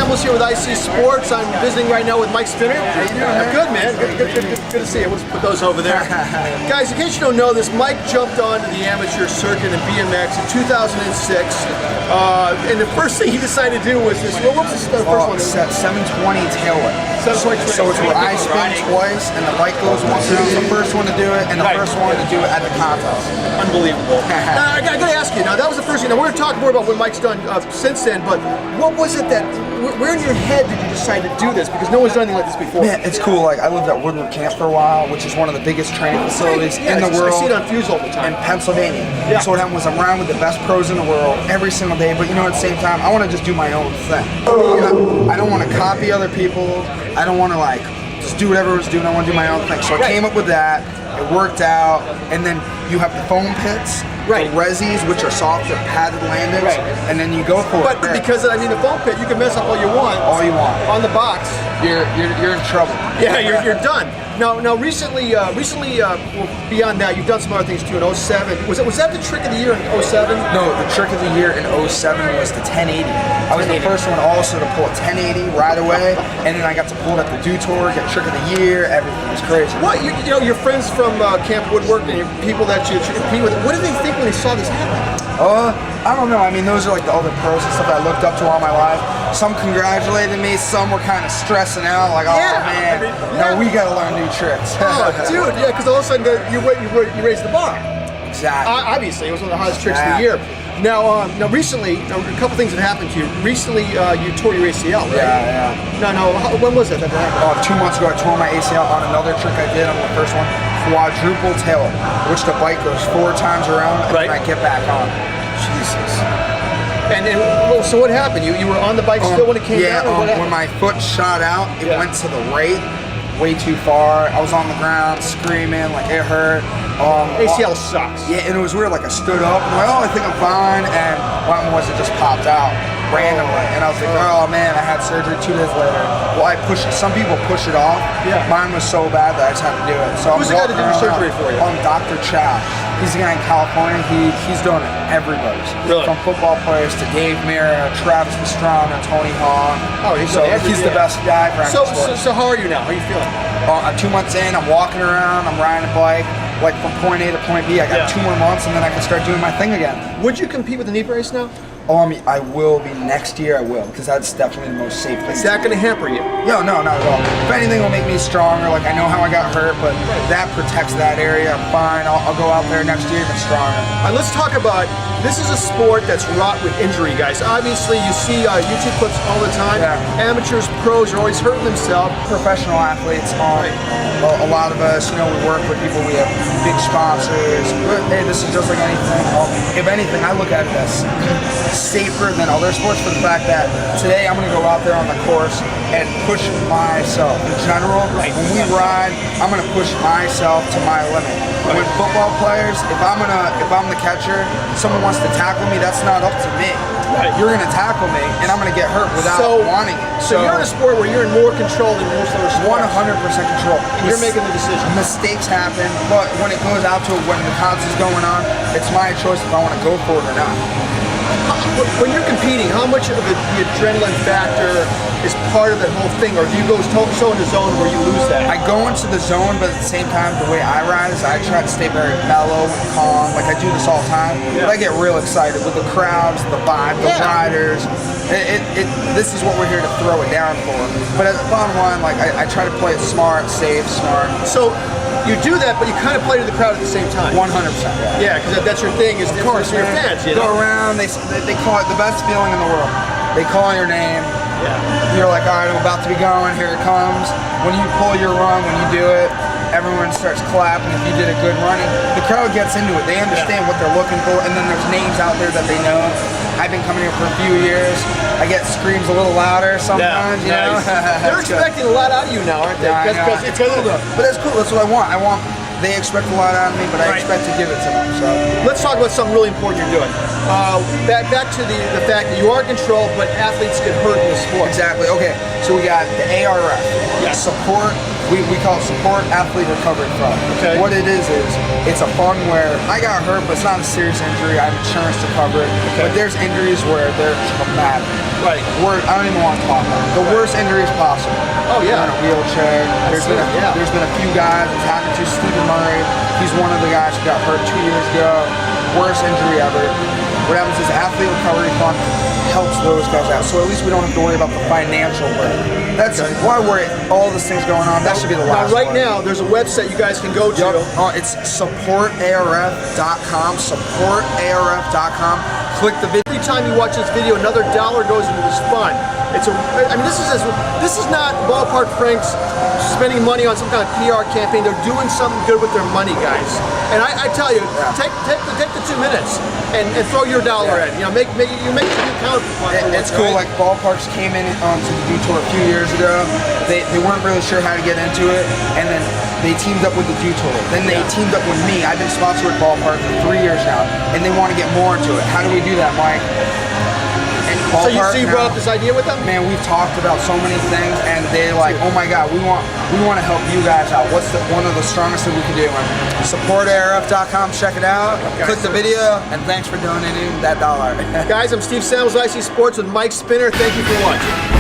Samblis here with icSports. I'm visiting right now with Mike Spinner. How you doing? Good, man. Good to see you. Let's put those over there. Guys, in case you don't know this, Mike jumped onto the amateur circuit in BMX in 2006. And the first thing he decided to do was this. What was the first one? 720 tail whip. So it's where I spin twice and the bike goes once. It was the first one to do it and the first one to do it at the contest. Unbelievable. I got to ask you, now that was the first thing. Now we're going to talk more about what Mike's done since then, but what was it that, where in your head did you decide to do this? Because no one's done anything like this before. Man, it's cool. Like, I lived at Woodward Camp for a while, which is one of the biggest training facilities in the world. I see it on Fuse all the time. In Pennsylvania. Yeah. So what happened was I'm around with the best pros in the world every single day, but you know, at the same time, I want to just do my own thing. I don't want to copy other people. I don't want to like just do whatever I was doing. I want to do my own thing. So I came up with that. It worked out, and then you have the foam pits, the resis, which are soft, they're padded landings, and then you go for it. But because I mean, the foam pit, you can mess up all you want. All you want on the box. You're in trouble. Yeah, you're done. Now recently, well, beyond that, you've done some other things too. In 07, was that the trick of the year in 07? No, the trick of the year in 07 was the 1080. I was the first one also to pull a 1080 right away, and then I got to pull it at the Dew Tour, get trick of the year. Everything was crazy. What you know, your friends from Camp Woodwork and your people that you compete with, what did they think when they saw this happen? I don't know. I mean, those are like the other pros and stuff that I looked up to all my life. Some congratulated me, some were kind of stressing out, like, oh man, no, we gotta learn new tricks. Oh, dude, yeah, because all of a sudden you raised the bar. Exactly. Obviously, it was one of the hottest tricks of the year. Now recently, a couple things have happened to you. Recently, you tore your ACL, right? Yeah. No, when was that happened? 2 months ago, I tore my ACL on another trick I did on the first one, quadruple tail, which the bike goes 4 times around, and then I get back on. Jesus. And well, so what happened? You were on the bike still when it came down? Yeah, when my foot shot out, it went to the right, way too far. I was on the ground screaming, like it hurt. ACL sucks. Yeah, and it was weird, like I stood up, and I'm like, oh, I think I'm fine, and what happened was it just popped out randomly, and I was like, oh man, I had surgery 2 days later. Well, I pushed it. Some people push it off. Yeah. Mine was so bad that I just had to do it. So who's the guy that did your surgery for you? Dr. Chow. He's the guy in California. He's doing it. Everybody's. Really? From football players to Dave Mirra, Travis Pastrana, Tony Hawk. Oh, he's the best guy for icSports. So how are you now? How are you feeling? I'm 2 months in. I'm walking around. I'm riding a bike. Like from point A to point B. I got 2 more months, and then I can start doing my thing again. Would you compete with the knee brace now? I will be next year. I will, because that's definitely the most safe thing. Is that going to hamper you? No, not at all. If anything, will make me stronger. Like I know how I got hurt, but that protects that area. I'm fine. I'll go out there next year even stronger. All right, let's talk about. This is a sport that's wrought with injury, guys. Obviously, you see YouTube clips all the time. Amateurs, pros are always hurting themselves. Professional athletes, a lot of us, you know, we work with people. We have big sponsors. But hey, this is just like anything. If anything, I look at it as safer than other sports for the fact that today I'm going to go out there on the course and push myself. In general, when we ride, I'm going to push myself to my limit. With football players, if I'm the catcher, someone wants to tackle me, that's not up to me. You're going to tackle me, and I'm going to get hurt without wanting it. So you're in a sport where you're in more control than most other sports. 100% control. And you're making the decision. Mistakes happen, but when it goes out to it, when the contest is going on, it's my choice if I want to go for it or not. When you're competing, how much of the adrenaline factor is part of that whole thing, or do you go so in the zone where you lose that? I go into the zone, but at the same time, the way I ride is I try to stay very mellow and calm. Like I do this all the time, but I get real excited with the crowds, the vibe, the riders. This is what we're here to throw it down for. But at the bottom line, like I try to play it smart, safe, smart. So you do that, but you kind of play to the crowd at the same time. 100%. Yeah, because that's your thing. Is of course your fans. You go around. They call it the best feeling in the world. They call your name. You're like, all right, I'm about to be going. Here it comes. When you pull your run, when you do it, everyone starts clapping if you did a good run. And the crowd gets into it. They understand what they're looking for, and then there's names out there that they know. I've been coming here for a few years. I get screams a little louder sometimes, you know? They're expecting a lot out of you now, aren't they? It's cool though. But that's cool. That's what I want. They expect a lot out of me, but I expect to give it to them. So let's talk about something really important you're doing. Back to the fact that you are in control, but athletes get hurt in the sport. Exactly. Okay. So we got the ARF, support we call it Support Athlete Recovery Fund. Okay. What it is it's a fund where I got hurt, but it's not a serious injury. I have insurance to cover it. Okay. But there's injuries where they're traumatic. Right. I don't even want to talk about it. The worst injuries possible. Oh, yeah. You're in a wheelchair. There's been a few guys it's happened to. Stephen Murray, he's one of the guys who got hurt 2 years ago. Worst injury ever. What happens is the Athlete Recovery Fund helps those guys out, so at least we don't have to worry about the financial burden. That's why we're all these things going on. That should be the last. Now, right one. now, there's a website you guys can go to. It's supportarf.com. Supportarf.com. Click the video. Every time you watch this video, another dollar goes into this fund. This is not Ballpark Franks spending money on some kind of PR campaign. They're doing something good with their money, guys. And I tell you, take the 2 minutes and throw your dollar in. You know, make you count. It's cool. Like Ballparks came in to the Dew Tour a few years ago. They weren't really sure how to get into it, and then they teamed up with the Dew Tour. Then they teamed up with me. I've been sponsored with Ballpark for 3 years now, and they want to get more into it. How do we do that, Mike? So you brought up this idea with them? Man, we've talked about so many things, and they're like, "Oh my God, we want to help you guys out. What's one of the strongest that we can do?" And supportarf.com. Check it out. Click the video, and thanks for donating that dollar. Guys, I'm Steve Samblis, icSports with Mike Spinner. Thank you for watching.